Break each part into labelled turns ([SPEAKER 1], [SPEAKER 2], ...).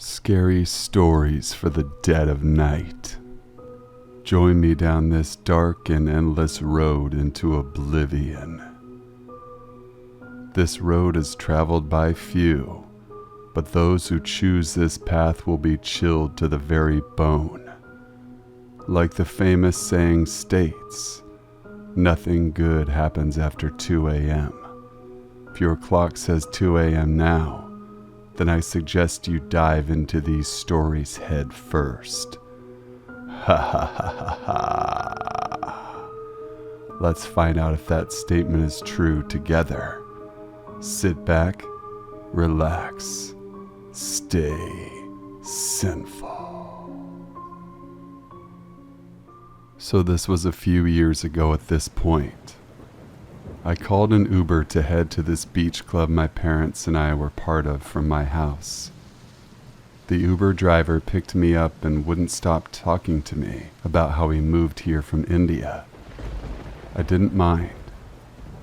[SPEAKER 1] Scary stories for the dead of night. Join me down this dark and endless road into oblivion. This road is traveled by few, but those who choose this path will be chilled to the very bone. Like the famous saying states, nothing good happens after 2 a.m. If your clock says 2 a.m. now, then I suggest you dive into these stories head first. Ha ha ha ha ha. Let's find out if that statement is true together. Sit back, relax, stay sinful. So this was a few years ago at this point. I called an Uber to head to this beach club my parents and I were part of from my house. The Uber driver picked me up and wouldn't stop talking to me about how he moved here from India. I didn't mind,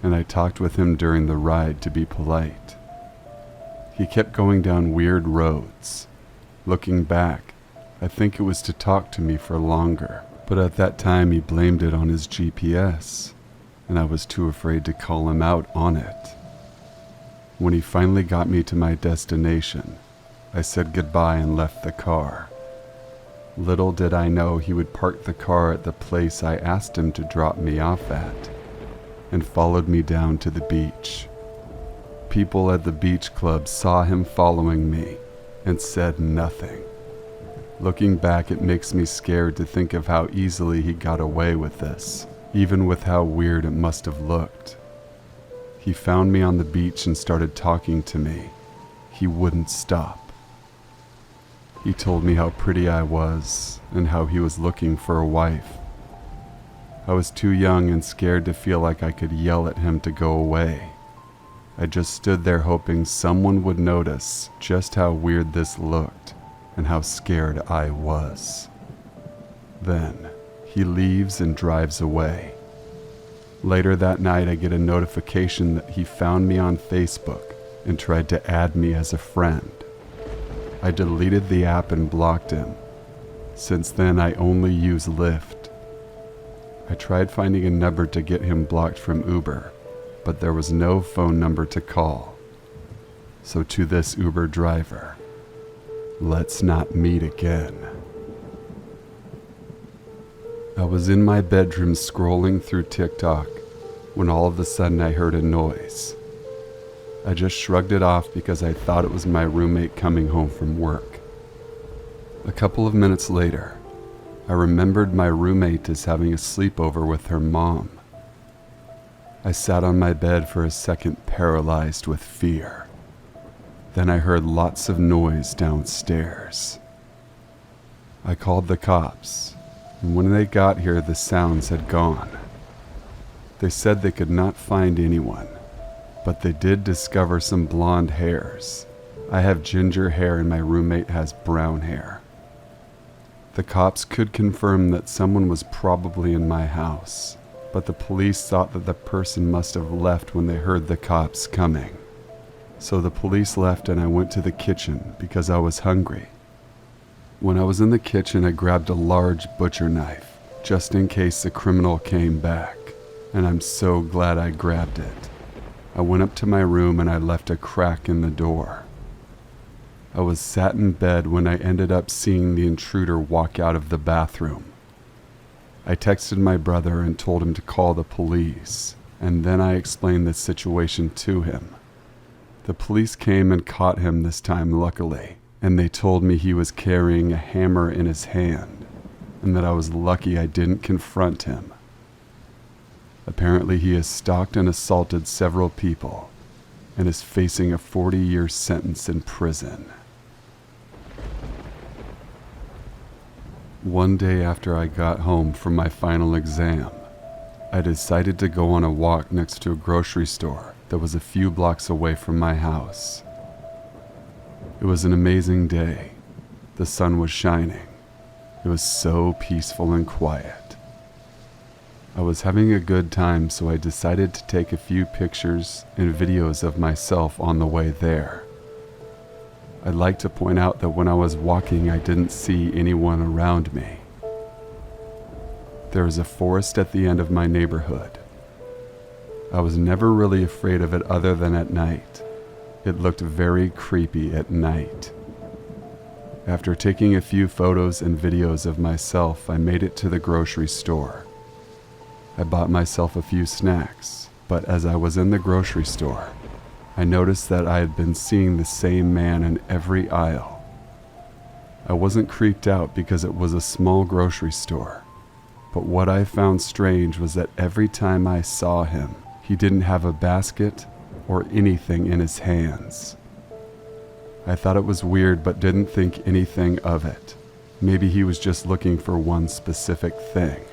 [SPEAKER 1] and I talked with him during the ride to be polite. He kept going down weird roads. Looking back, I think it was to talk to me for longer, but at that time he blamed it on his GPS. And I was too afraid to call him out on it. When he finally got me to my destination, I said goodbye and left the car. Little did I know he would park the car at the place I asked him to drop me off at, and followed me down to the beach. People at the beach club saw him following me and said nothing. Looking back, it makes me scared to think of how easily he got away with this. Even with how weird it must have looked. He found me on the beach and started talking to me. He wouldn't stop. He told me how pretty I was and how he was looking for a wife. I was too young and scared to feel like I could yell at him to go away. I just stood there hoping someone would notice just how weird this looked and how scared I was. Then, he leaves and drives away. Later that night, I get a notification that he found me on Facebook and tried to add me as a friend. I deleted the app and blocked him. Since then, I only use Lyft. I tried finding a number to get him blocked from Uber, but there was no phone number to call. So to this Uber driver, let's not meet again. I was in my bedroom scrolling through TikTok when all of a sudden I heard a noise. I just shrugged it off because I thought it was my roommate coming home from work. A couple of minutes later, I remembered my roommate is having a sleepover with her mom. I sat on my bed for a second, paralyzed with fear. Then I heard lots of noise downstairs. I called the cops. And when they got here, the sounds had gone. They said they could not find anyone, but they did discover some blonde hairs. I have ginger hair and my roommate has brown hair. The cops could confirm that someone was probably in my house, but the police thought that the person must have left when they heard the cops coming. So the police left and I went to the kitchen because I was hungry. When I was in the kitchen, I grabbed a large butcher knife, just in case the criminal came back, and I'm so glad I grabbed it. I went up to my room and I left a crack in the door. I was sat in bed when I ended up seeing the intruder walk out of the bathroom. I texted my brother and told him to call the police, and then I explained the situation to him. The police came and caught him this time, luckily. And they told me he was carrying a hammer in his hand, and that I was lucky I didn't confront him. Apparently he has stalked and assaulted several people, and is facing a 40-year sentence in prison. One day after I got home from my final exam, I decided to go on a walk next to a grocery store that was a few blocks away from my house. It was an amazing day. The sun was shining. It was so peaceful and quiet. I was having a good time, so I decided to take a few pictures and videos of myself on the way there. I'd like to point out that when I was walking, I didn't see anyone around me. There was a forest at the end of my neighborhood. I was never really afraid of it other than at night. It looked very creepy at night. After taking a few photos and videos of myself, I made it to the grocery store. I bought myself a few snacks, but as I was in the grocery store, I noticed that I had been seeing the same man in every aisle. I wasn't creeped out because it was a small grocery store, but what I found strange was that every time I saw him, he didn't have a basket or anything in his hands. I thought it was weird but didn't think anything of it. Maybe he was just looking for one specific thing.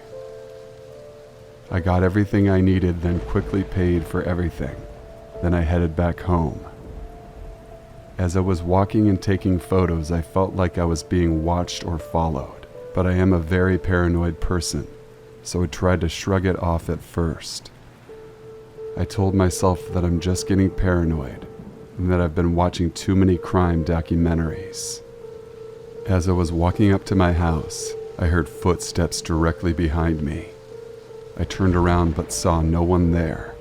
[SPEAKER 1] I got everything I needed, then quickly paid for everything. Then I headed back home. As I was walking and taking photos, I felt like I was being watched or followed, but I am a very paranoid person, so I tried to shrug it off at first. I told myself that I'm just getting paranoid and that I've been watching too many crime documentaries. As I was walking up to my house, I heard footsteps directly behind me. I turned around but saw no one there.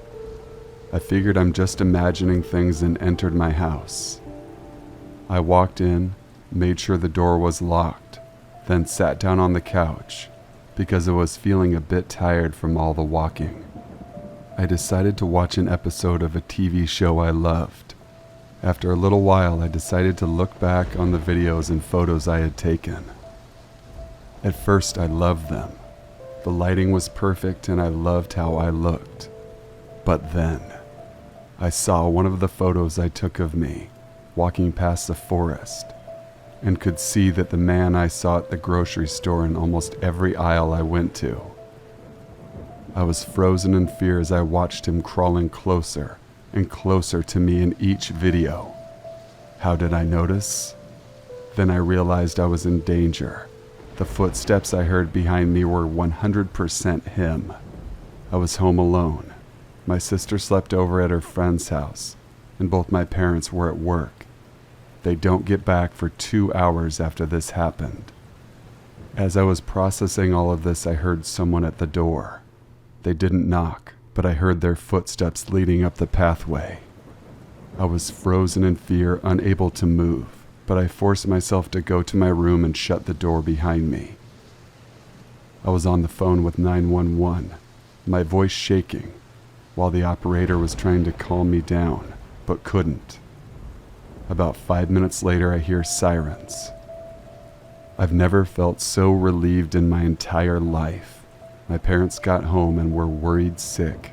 [SPEAKER 1] I figured I'm just imagining things and entered my house. I walked in, made sure the door was locked, then sat down on the couch because I was feeling a bit tired from all the walking. I decided to watch an episode of a TV show I loved. After a little while, I decided to look back on the videos and photos I had taken. At first, I loved them. The lighting was perfect and I loved how I looked. But then, I saw one of the photos I took of me walking past the forest and could see that the man I saw at the grocery store in almost every aisle I went to. I was frozen in fear as I watched him crawling closer and closer to me in each video. How did I notice? Then I realized I was in danger. The footsteps I heard behind me were 100% him. I was home alone. My sister slept over at her friend's house, and both my parents were at work. They don't get back for 2 hours after this happened. As I was processing all of this, I heard someone at the door. They didn't knock, but I heard their footsteps leading up the pathway. I was frozen in fear, unable to move, but I forced myself to go to my room and shut the door behind me. I was on the phone with 911, my voice shaking, while the operator was trying to calm me down, but couldn't. About 5 minutes later, I hear sirens. I've never felt so relieved in my entire life. My parents got home and were worried sick.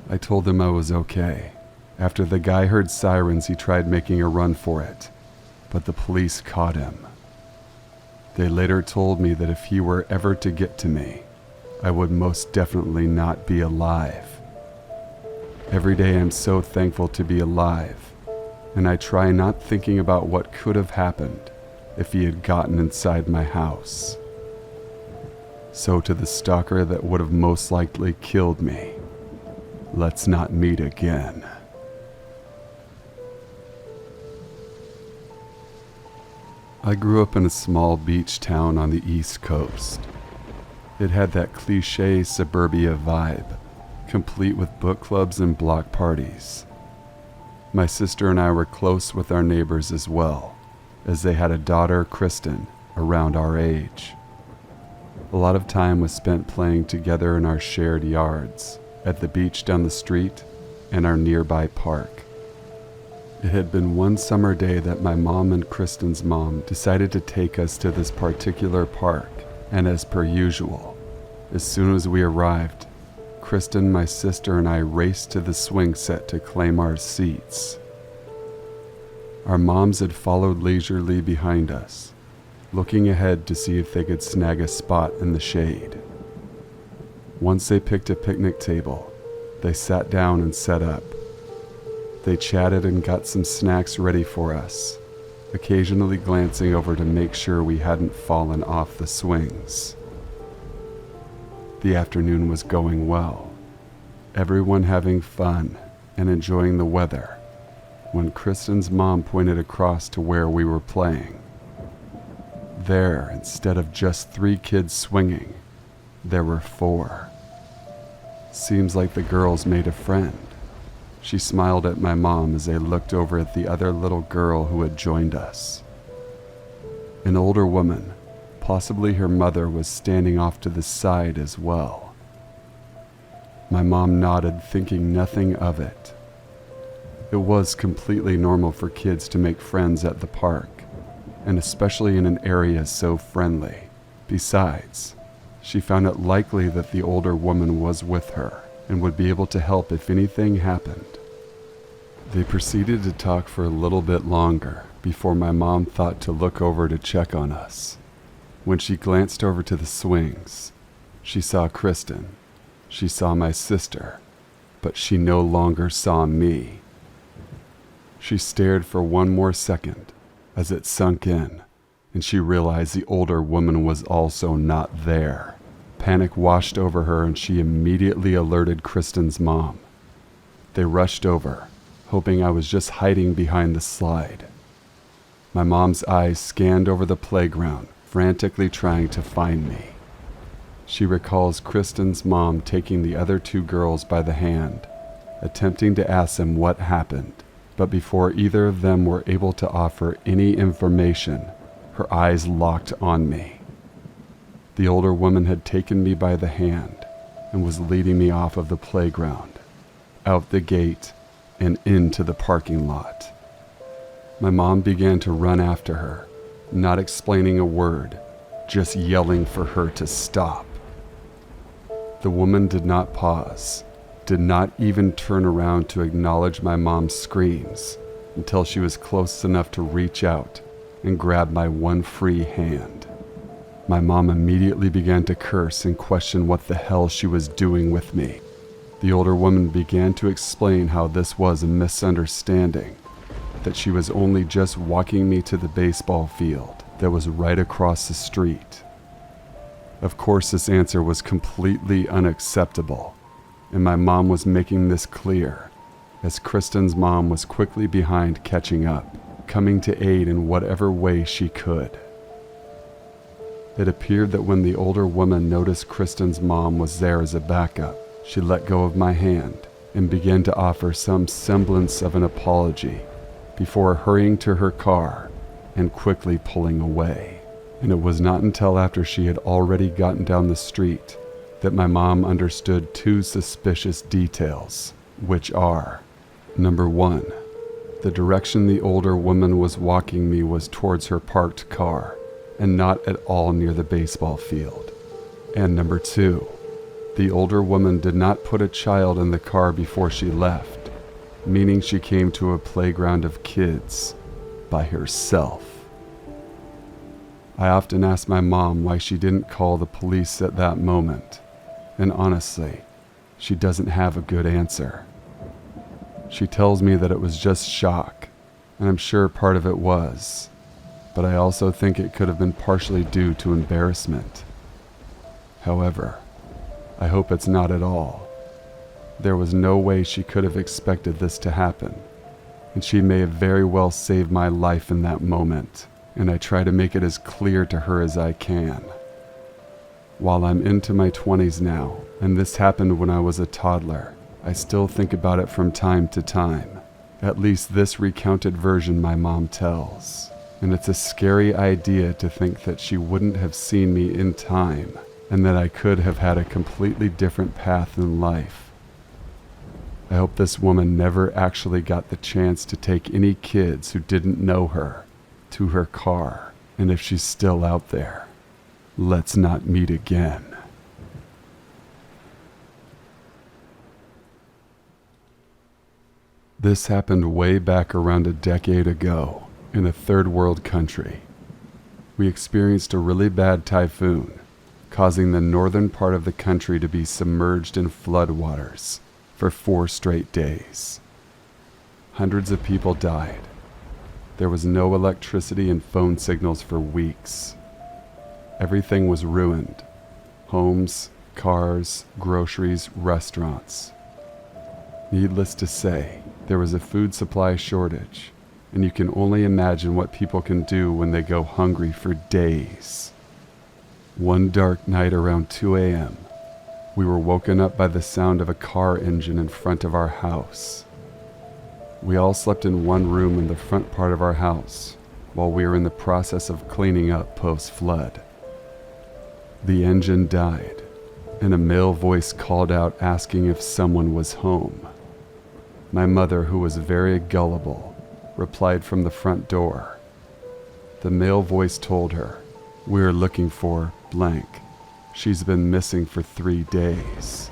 [SPEAKER 1] I told them I was okay. After the guy heard sirens, he tried making a run for it, but the police caught him. They later told me that if he were ever to get to me, I would most definitely not be alive. Every day I'm so thankful to be alive, and I try not thinking about what could have happened if he had gotten inside my house. So to the stalker that would have most likely killed me, let's not meet again. I grew up in a small beach town on the East Coast. It had that cliché suburbia vibe, complete with book clubs and block parties. My sister and I were close with our neighbors as well, as they had a daughter, Kristen, around our age. A lot of time was spent playing together in our shared yards, at the beach down the street, and our nearby park. It had been one summer day that my mom and Kristen's mom decided to take us to this particular park, and as per usual, as soon as we arrived, Kristen, my sister, and I raced to the swing set to claim our seats. Our moms had followed leisurely behind us, looking ahead to see if they could snag a spot in the shade. Once they picked a picnic table, they sat down and set up. They chatted and got some snacks ready for us, occasionally glancing over to make sure we hadn't fallen off the swings. The afternoon was going well, everyone having fun and enjoying the weather, when Kristen's mom pointed across to where we were playing. There, instead of just 3 kids swinging, there were 4. Seems like the girls made a friend. She smiled at my mom as they looked over at the other little girl who had joined us. An older woman, possibly her mother, was standing off to the side as well. My mom nodded, thinking nothing of it. It was completely normal for kids to make friends at the park, and especially in an area so friendly. Besides, she found it likely that the older woman was with her and would be able to help if anything happened. They proceeded to talk for a little bit longer before my mom thought to look over to check on us. When she glanced over to the swings, she saw Kristen. She saw my sister, but she no longer saw me. She stared for one more second as it sunk in, and she realized the older woman was also not there. Panic washed over her, and she immediately alerted Kristen's mom. They rushed over, hoping I was just hiding behind the slide. My mom's eyes scanned over the playground, frantically trying to find me. She recalls Kristen's mom taking the other 2 girls by the hand, attempting to ask them what happened, but before either of them were able to offer any information, her eyes locked on me. The older woman had taken me by the hand and was leading me off of the playground, out the gate, and into the parking lot. My mom began to run after her, not explaining a word, just yelling for her to stop. The woman did not pause, did not even turn around to acknowledge my mom's screams until she was close enough to reach out and grab my one free hand. My mom immediately began to curse and question what the hell she was doing with me. The older woman began to explain how this was a misunderstanding, that she was only just walking me to the baseball field that was right across the street. Of course, this answer was completely unacceptable, and my mom was making this clear, as Kristen's mom was quickly behind catching up, coming to aid in whatever way she could. It appeared that when the older woman noticed Kristen's mom was there as a backup, she let go of my hand and began to offer some semblance of an apology before hurrying to her car and quickly pulling away. And it was not until after she had already gotten down the street that my mom understood 2 suspicious details, which are: number 1, the direction the older woman was walking me was towards her parked car and not at all near the baseball field. And number 2, the older woman did not put a child in the car before she left, meaning she came to a playground of kids by herself. I often asked my mom why she didn't call the police at that moment, and honestly, she doesn't have a good answer. She tells me that it was just shock, and I'm sure part of it was, but I also think it could have been partially due to embarrassment. However, I hope it's not at all. There was no way she could have expected this to happen, and she may have very well saved my life in that moment, and I try to make it as clear to her as I can. While I'm into my 20s now, and this happened when I was a toddler, I still think about it from time to time. At least this recounted version my mom tells. And it's a scary idea to think that she wouldn't have seen me in time, and that I could have had a completely different path in life. I hope this woman never actually got the chance to take any kids who didn't know her to her car, and if she's still out there, let's not meet again. This happened way back around a decade ago in a third world country. We experienced a really bad typhoon, causing the northern part of the country to be submerged in floodwaters for 4 straight days. Hundreds of people died. There was no electricity and phone signals for weeks. Everything was ruined: homes, cars, groceries, restaurants. Needless to say, there was a food supply shortage, and you can only imagine what people can do when they go hungry for days. One dark night around 2 a.m., we were woken up by the sound of a car engine in front of our house. We all slept in one room in the front part of our house while we were in the process of cleaning up post-flood. The engine died, and a male voice called out asking if someone was home. My mother, who was very gullible, replied from the front door. The male voice told her, "We're looking for blank. She's been missing for 3 days."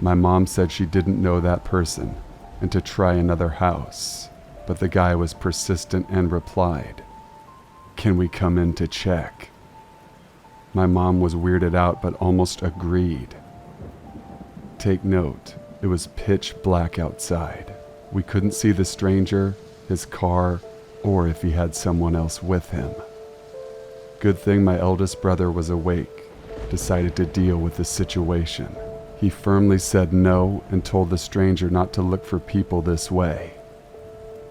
[SPEAKER 1] My mom said she didn't know that person and to try another house, but the guy was persistent and replied, "Can we come in to check?" My mom was weirded out but almost agreed. Take note, it was pitch black outside. We couldn't see the stranger, his car, or if he had someone else with him. Good thing my eldest brother was awake, decided to deal with the situation. He firmly said no and told the stranger not to look for people this way.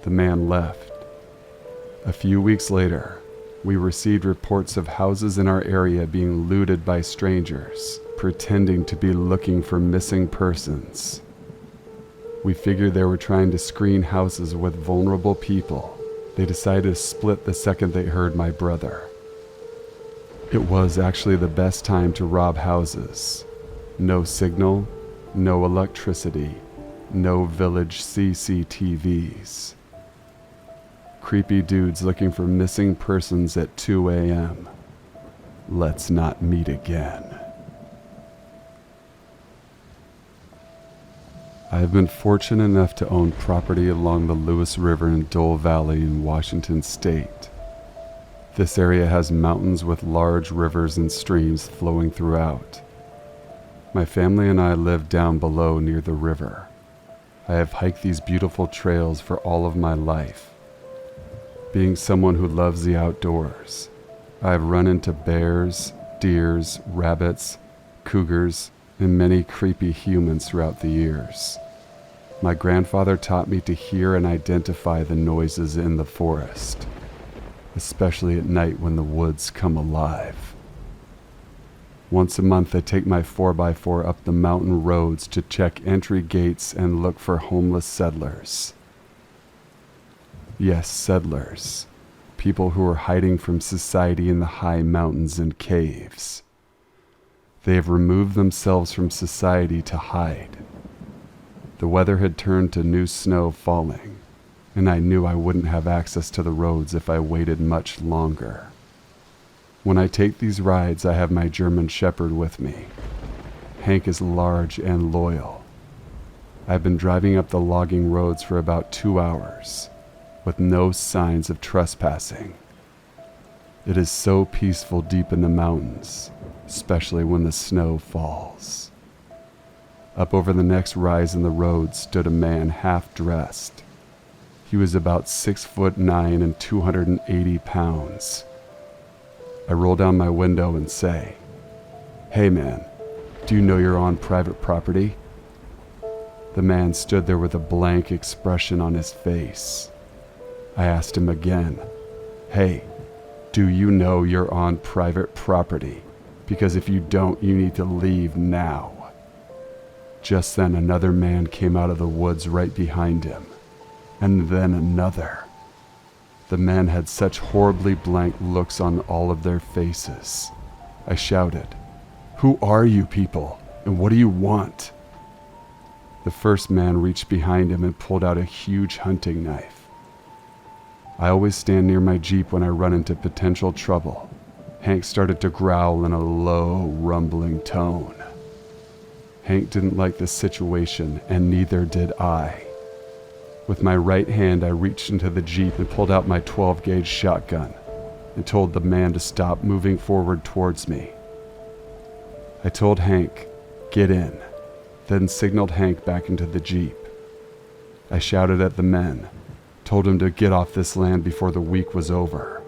[SPEAKER 1] The man left. A few weeks later, we received reports of houses in our area being looted by strangers, pretending to be looking for missing persons. We figured they were trying to screen houses with vulnerable people. They decided to split the second they heard my brother. It was actually the best time to rob houses. No signal, no electricity, no village CCTVs. Creepy dudes looking for missing persons at 2 a.m. Let's not meet again. I have been fortunate enough to own property along the Lewis River in Dole Valley in Washington State. This area has mountains with large rivers and streams flowing throughout. My family and I live down below near the river. I have hiked these beautiful trails for all of my life. Being someone who loves the outdoors, I have run into bears, deers, rabbits, cougars, and many creepy humans throughout the years. My grandfather taught me to hear and identify the noises in the forest, especially at night when the woods come alive. Once a month I take my 4x4 up the mountain roads to check entry gates and look for homeless settlers. Yes, settlers. People who are hiding from society in the high mountains and caves. They have removed themselves from society to hide. The weather had turned to new snow falling, and I knew I wouldn't have access to the roads if I waited much longer. When I take these rides, I have my German Shepherd with me. Hank is large and loyal. I've been driving up the logging roads for about 2 hours, with no signs of trespassing. It is so peaceful deep in the mountains, especially when the snow falls. Up over the next rise in the road stood a man half-dressed. He was about 6'9" and 280 pounds. I roll down my window and say, "Hey man, do you know you're on private property?" The man stood there with a blank expression on his face. I asked him again, "Hey, do you know you're on private property? Because if you don't, you need to leave now." Just then another man came out of the woods right behind him, and then another. The men had such horribly blank looks on all of their faces. I shouted, "Who are you people, and what do you want?" The first man reached behind him and pulled out a huge hunting knife. I always stand near my Jeep when I run into potential trouble. Hank started to growl in a low, rumbling tone. Hank didn't like the situation, and neither did I. With my right hand, I reached into the Jeep and pulled out my 12-gauge shotgun and told the man to stop moving forward towards me. I told Hank, "Get in," then signaled Hank back into the Jeep. I shouted at the men, told him to get off this land before the week was over,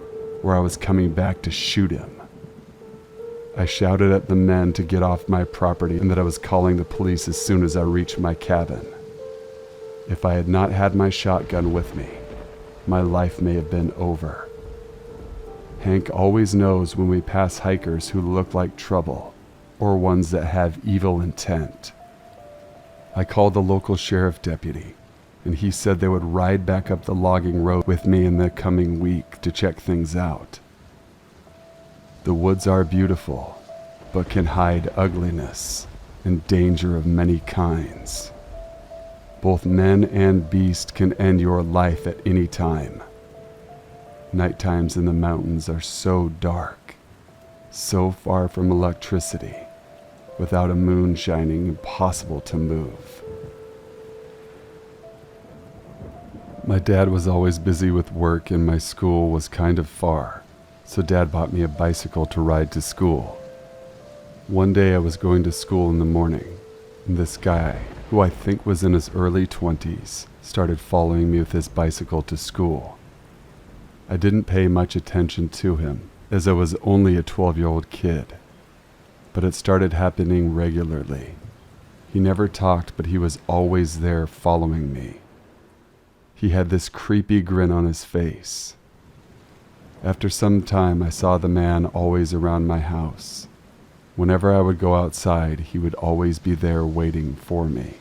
[SPEAKER 1] or I was coming back to shoot him. I shouted at the men to get off my property and that I was calling the police as soon as I reached my cabin. If I had not had my shotgun with me, my life may have been over. Hank always knows when we pass hikers who look like trouble or ones that have evil intent. I called the local sheriff deputy, and he said they would ride back up the logging road with me in the coming week to check things out. The woods are beautiful, but can hide ugliness and danger of many kinds. Both men and beast can end your life at any time. Night times in the mountains are so dark, so far from electricity, without a moon shining, impossible to move. My dad was always busy with work and my school was kind of far, so Dad bought me a bicycle to ride to school. One day I was going to school in the morning, and this guy, who I think was in his early 20s, started following me with his bicycle to school. I didn't pay much attention to him, as I was only a 12-year-old kid, but it started happening regularly. He never talked, but he was always there following me. He had this creepy grin on his face. After some time, I saw the man always around my house. Whenever I would go outside, he would always be there waiting for me.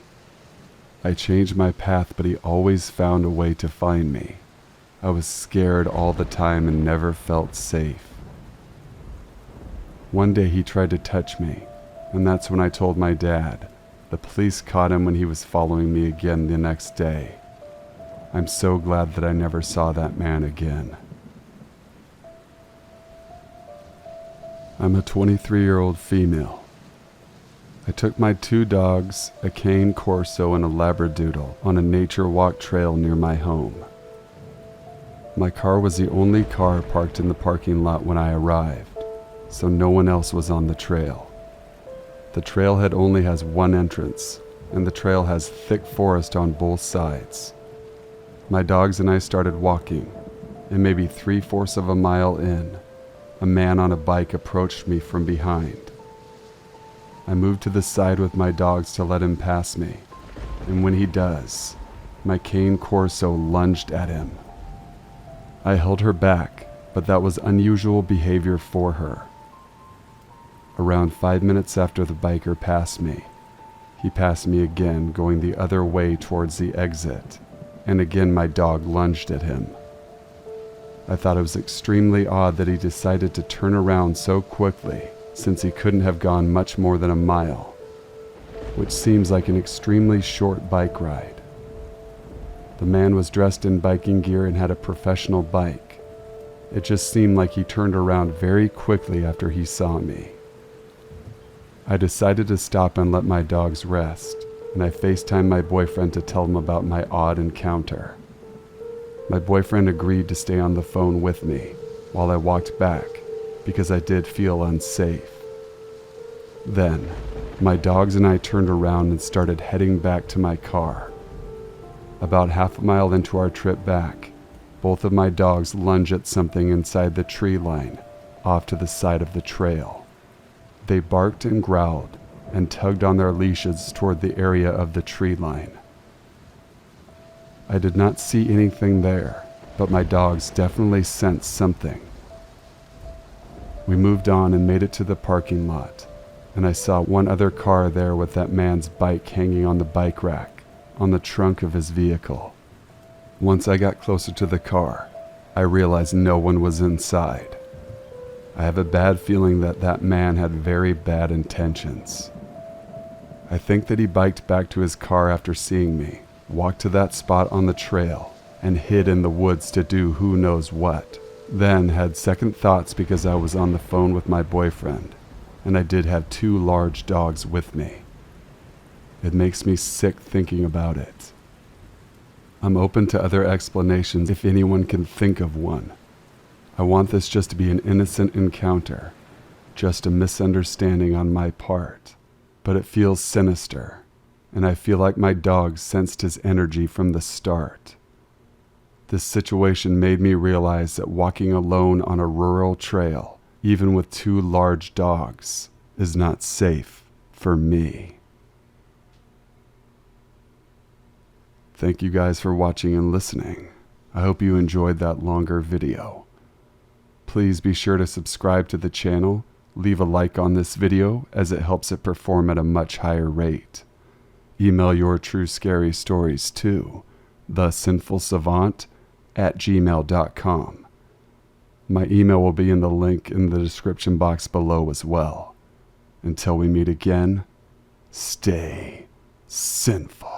[SPEAKER 1] I changed my path, but he always found a way to find me. I was scared all the time and never felt safe. One day he tried to touch me, and that's when I told my dad. The police caught him when he was following me again the next day. I'm so glad that I never saw that man again. I'm a 23-year-old female. I took my 2 dogs, a cane corso and a labradoodle, on a nature walk trail near my home. My car was the only car parked in the parking lot when I arrived, so no one else was on the trail. The trailhead only has one entrance, and the trail has thick forest on both sides. My dogs and I started walking, and maybe 3/4 of a mile in, a man on a bike approached me from behind. I moved to the side with my dogs to let him pass me, and when he does, my cane corso lunged at him. I held her back, but that was unusual behavior for her. Around 5 minutes after the biker passed me, he passed me again, going the other way towards the exit, and again my dog lunged at him. I thought it was extremely odd that he decided to turn around so quickly, since he couldn't have gone much more than a mile, which seems like an extremely short bike ride. The man was dressed in biking gear and had a professional bike. It just seemed like he turned around very quickly after he saw me. I decided to stop and let my dogs rest, and I FaceTimed my boyfriend to tell him about my odd encounter. My boyfriend agreed to stay on the phone with me while I walked back because I did feel unsafe. Then, my dogs and I turned around and started heading back to my car. About half a mile into our trip back, both of my dogs lunged at something inside the tree line off to the side of the trail. They barked and growled and tugged on their leashes toward the area of the tree line. I did not see anything there, but my dogs definitely sensed something. We moved on and made it to the parking lot, and I saw one other car there with that man's bike hanging on the bike rack on the trunk of his vehicle. Once I got closer to the car, I realized no one was inside. I have a bad feeling that that man had very bad intentions. I think that he biked back to his car after seeing me, walked to that spot on the trail, and hid in the woods to do who knows what. Then had second thoughts because I was on the phone with my boyfriend, and I did have 2 large dogs with me. It makes me sick thinking about it. I'm open to other explanations if anyone can think of one. I want this just to be an innocent encounter, just a misunderstanding on my part, but it feels sinister, and I feel like my dog sensed his energy from the start. This situation made me realize that walking alone on a rural trail, even with 2 large dogs, is not safe for me. Thank you guys for watching and listening. I hope you enjoyed that longer video. Please be sure to subscribe to the channel, leave a like on this video as it helps it perform at a much higher rate. Email your true scary stories to thesinfulsavant@gmail.com. My email will be in the link in the description box below as well. Until we meet again, stay sinful.